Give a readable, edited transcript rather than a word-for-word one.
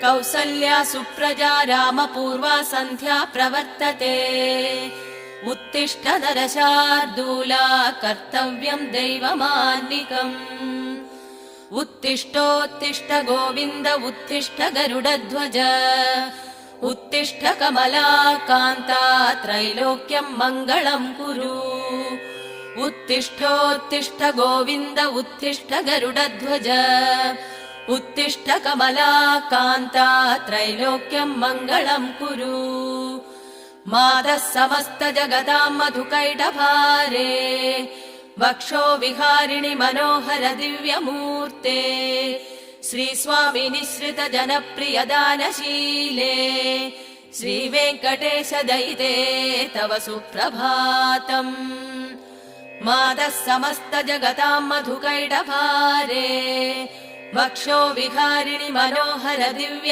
कौसल्या सुप्रजा रामपूर्वा सन्ध्या प्रवर्तते उत्तिष्ठ नरशार्दूला कर्तव्यम् दैवमान्निकम् उत्तिष्ठोत्तिष्ठ गोविन्द उत्तिष्ठ गरुडध्वज उत्तिष्ठ कमलाकान्ता त्रैलोक्यम् मङ्गलम् कुरु उत्तिष्ठोत्तिष्ठ गोविन्द उत्तिष्ठ गरुडध्वज उत्तिष्ठ कमलाकान्ता त्रैलोक्यम् मङ्गलम् कुरु मातः समस्त जगताम् मधुकैटभारे वक्षो विहारिणि मनोहर दिव्यमूर्ते श्रीस्वामि निःसृत जनप्रिय दानशीले श्रीवेङ्कटेश दयिते तव सुप्रभातम् मातः समस्त जगताम् मधुकैटभारे वक्षो विहारिणि मनोहर दिव्य